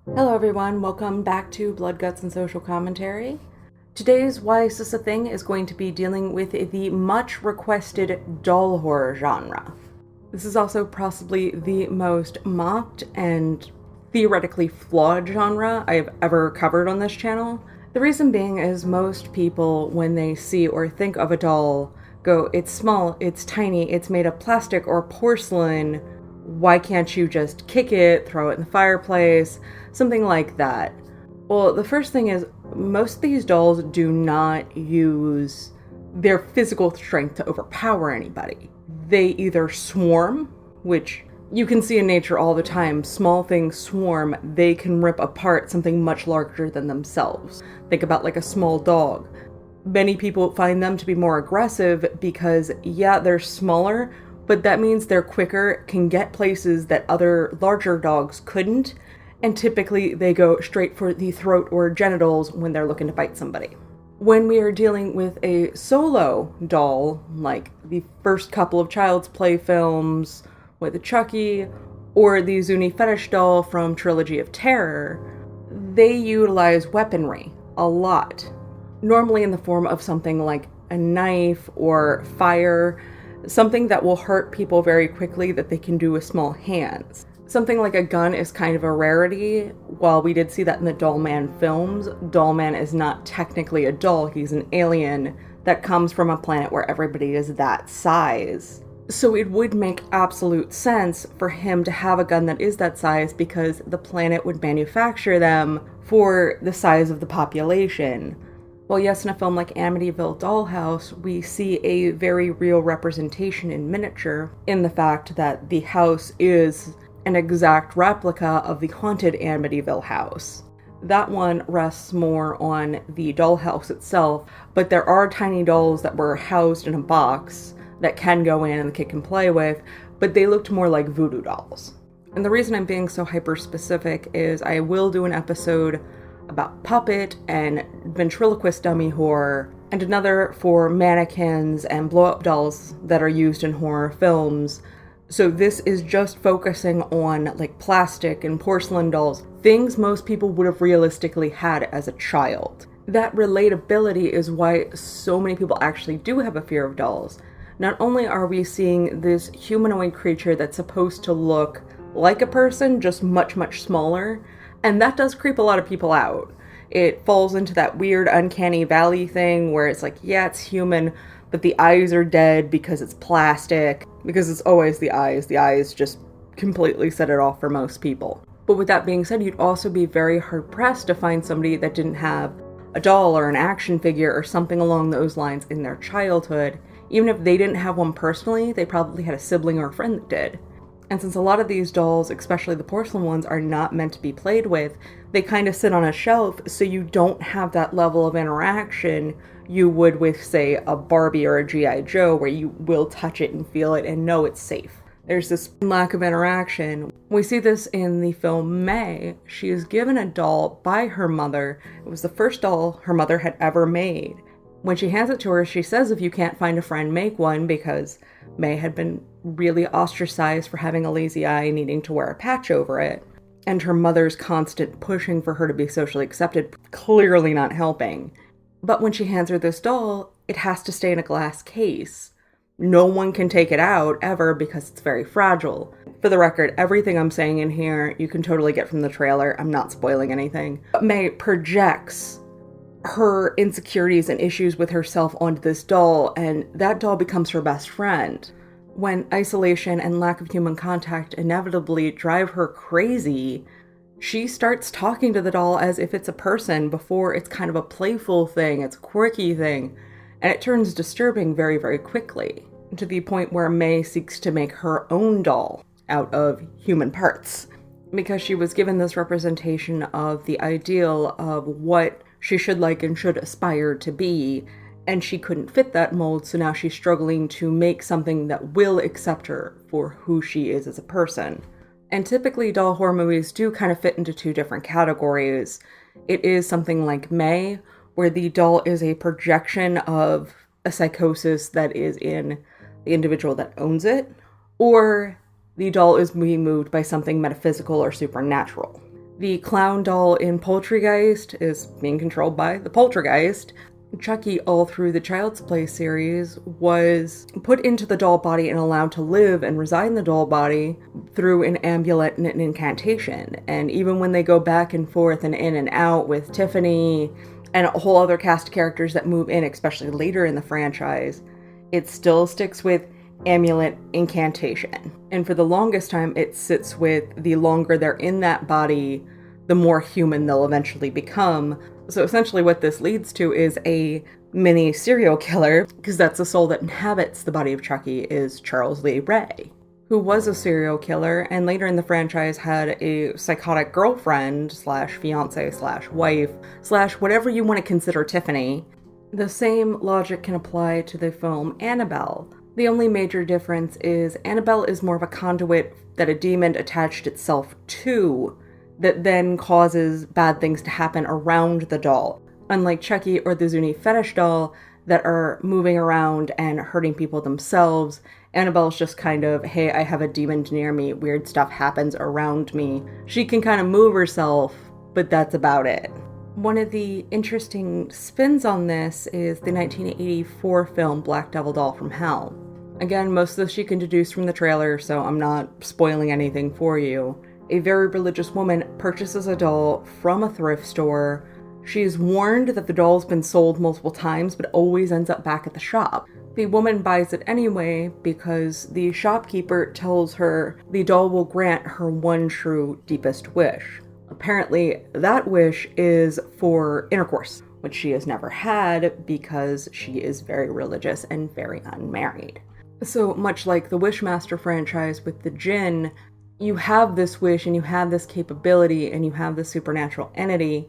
Hello everyone, welcome back to Blood, Guts, and Social Commentary. Today's Why Is This a Thing is going to be dealing with the much requested doll horror genre. This is also possibly the most mocked and theoretically flawed genre I have ever covered on this channel. The reason being is most people, when they see or think of a doll, go, it's small, it's tiny, it's made of plastic or porcelain, why can't you just kick it, throw it in the fireplace, something like that. Well, the first thing is, most of these dolls do not use their physical strength to overpower anybody. They either swarm, which you can see in nature all the time. Small things swarm, they can rip apart something much larger than themselves. Think about like a small dog. Many people find them to be more aggressive because, yeah, they're smaller, but that means they're quicker, can get places that other larger dogs couldn't, and typically they go straight for the throat or genitals when they're looking to bite somebody. When we are dealing with a solo doll, like the first couple of Child's Play films with Chucky, or the Zuni fetish doll from Trilogy of Terror, they utilize weaponry a lot. Normally in the form of something like a knife or fire, something that will hurt people very quickly that they can do with small hands. Something like a gun is kind of a rarity. While we did see that in the Dollman films, Dollman is not technically a doll, he's an alien that comes from a planet where everybody is that size. So it would make absolute sense for him to have a gun that is that size because the planet would manufacture them for the size of the population. Well, yes, in a film like Amityville Dollhouse, we see a very real representation in miniature in the fact that the house is an exact replica of the haunted Amityville house. That one rests more on the dollhouse itself, but there are tiny dolls that were housed in a box that can go in and the kid can play with, but they looked more like voodoo dolls. And the reason I'm being so hyper-specific is I will do an episode about puppet and ventriloquist dummy horror, and another for mannequins and blow-up dolls that are used in horror films. So this is just focusing on like plastic and porcelain dolls, things most people would have realistically had as a child. That relatability is why so many people actually do have a fear of dolls. Not only are we seeing this humanoid creature that's supposed to look like a person, just much, much smaller, and that does creep a lot of people out. It falls into that weird uncanny valley thing where it's like, yeah, it's human, but the eyes are dead because it's plastic, because it's always the eyes. The eyes just completely set it off for most people. But with that being said, you'd also be very hard-pressed to find somebody that didn't have a doll or an action figure or something along those lines in their childhood. Even if they didn't have one personally, they probably had a sibling or a friend that did. And since a lot of these dolls, especially the porcelain ones, are not meant to be played with, they kind of sit on a shelf, so you don't have that level of interaction you would with, say, a Barbie or a G.I. Joe, where you will touch it and feel it and know it's safe. There's this lack of interaction. We see this in the film May. She is given a doll by her mother. It was the first doll her mother had ever made. When she hands it to her, she says if you can't find a friend, make one, because May had been really ostracized for having a lazy eye, needing to wear a patch over it. And her mother's constant pushing for her to be socially accepted, clearly not helping. But when she hands her this doll, it has to stay in a glass case. No one can take it out, ever, because it's very fragile. For the record, everything I'm saying in here, you can totally get from the trailer. I'm not spoiling anything. But May projects her insecurities and issues with herself onto this doll, and that doll becomes her best friend. When isolation and lack of human contact inevitably drive her crazy, she starts talking to the doll as if it's a person before it's kind of a playful thing, it's a quirky thing, and it turns disturbing very, very quickly, to the point where May seeks to make her own doll out of human parts, because she was given this representation of the ideal of what she should like and should aspire to be, and she couldn't fit that mold, so now she's struggling to make something that will accept her for who she is as a person. And typically doll horror movies do kind of fit into two different categories. It is something like May, where the doll is a projection of a psychosis that is in the individual that owns it, or the doll is being moved by something metaphysical or supernatural. The clown doll in Poltergeist is being controlled by the poltergeist. Chucky, all through the Child's Play series, was put into the doll body and allowed to live and reside in the doll body through an amulet and an incantation. And even when they go back and forth and in and out with Tiffany and a whole other cast of characters that move in, especially later in the franchise, it still sticks with amulet incantation. And for the longest time, it sits with the longer they're in that body, the more human they'll eventually become. So essentially what this leads to is a mini serial killer, because that's the soul that inhabits the body of Chucky, is Charles Lee Ray, who was a serial killer and later in the franchise had a psychotic girlfriend slash fiance slash wife slash whatever you want to consider Tiffany. The same logic can apply to the film Annabelle. The only major difference is Annabelle is more of a conduit that a demon attached itself to, that then causes bad things to happen around the doll. Unlike Chucky or the Zuni fetish doll that are moving around and hurting people themselves, Annabelle's just kind of, hey, I have a demon near me, weird stuff happens around me. She can kind of move herself, but that's about it. One of the interesting spins on this is the 1984 film Black Devil Doll from Hell. Again, most of this you can deduce from the trailer, so I'm not spoiling anything for you. A very religious woman purchases a doll from a thrift store. She's warned that the doll's been sold multiple times, but always ends up back at the shop. The woman buys it anyway because the shopkeeper tells her the doll will grant her one true deepest wish. Apparently, that wish is for intercourse, which she has never had because she is very religious and very unmarried. So much like the Wishmaster franchise with the Jinn, you have this wish and you have this capability and you have this supernatural entity,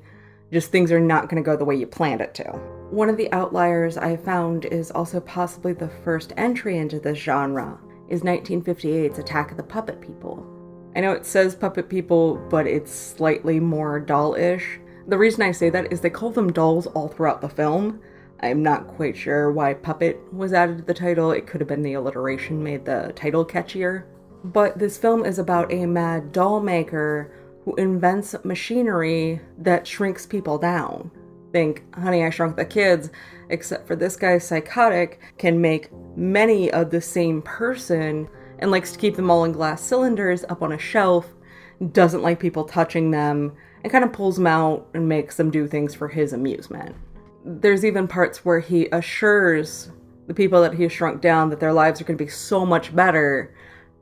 just things are not going to go the way you planned it to. One of the outliers I found is also possibly the first entry into this genre, is 1958's Attack of the Puppet People. I know it says puppet people, but it's slightly more doll-ish. The reason I say that is they call them dolls all throughout the film. I'm not quite sure why puppet was added to the title. It could have been the alliteration made the title catchier. But this film is about a mad doll maker who invents machinery that shrinks people down. Think Honey, I Shrunk the Kids, except for this guy's psychotic, can make many of the same person and likes to keep them all in glass cylinders up on a shelf, doesn't like people touching them, and kind of pulls them out and makes them do things for his amusement. There's even parts where he assures the people that he has shrunk down that their lives are going to be so much better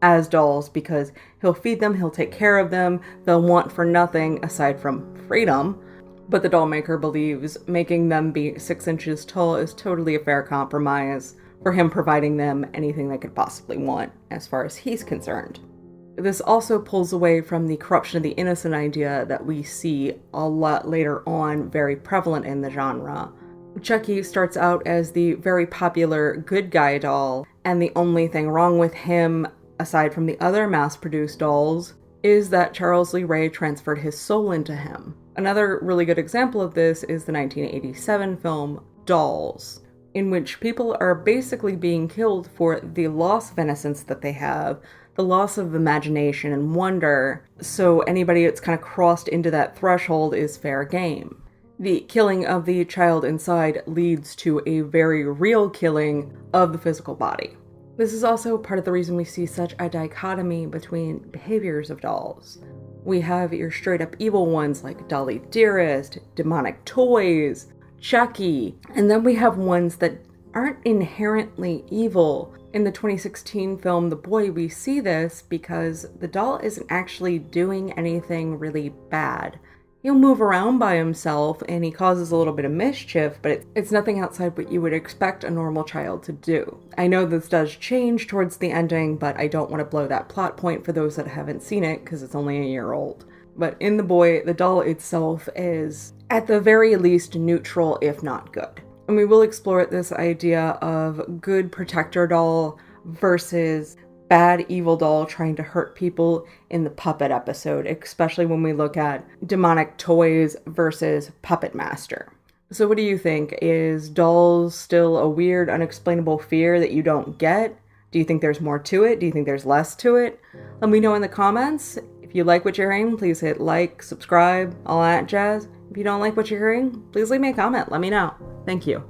as dolls because he'll feed them, he'll take care of them, they'll want for nothing aside from freedom. But the doll maker believes making them be 6 inches tall is totally a fair compromise for him providing them anything they could possibly want as far as he's concerned. This also pulls away from the corruption of the innocent idea that we see a lot later on very prevalent in the genre. Chucky starts out as the very popular good guy doll, and the only thing wrong with him, aside from the other mass-produced dolls, is that Charles Lee Ray transferred his soul into him. Another really good example of this is the 1987 film Dolls, in which people are basically being killed for the loss of innocence that they have, the loss of imagination and wonder, so anybody that's kind of crossed into that threshold is fair game. The killing of the child inside leads to a very real killing of the physical body. This is also part of the reason we see such a dichotomy between behaviors of dolls. We have your straight up evil ones like Dolly Dearest, demonic toys, Chucky, and then we have ones that aren't inherently evil. In the 2016 film The Boy, we see this because the doll isn't actually doing anything really bad. He'll move around by himself and he causes a little bit of mischief, but it's nothing outside what you would expect a normal child to do. I know this does change towards the ending, but I don't want to blow that plot point for those that haven't seen it because it's only a year old. But in The Boy, the doll itself is at the very least neutral, if not good. And we will explore this idea of good protector doll versus bad evil doll trying to hurt people in the puppet episode, especially when we look at demonic toys versus puppet master. So what do you think? Is dolls still a weird, unexplainable fear that you don't get? Do you think there's more to it? Do you think there's less to it? Let me know in the comments. If If you like what you're hearing, please hit like, subscribe, all that jazz. If you don't like what you're hearing, please leave me a comment. Let me know. Thank you.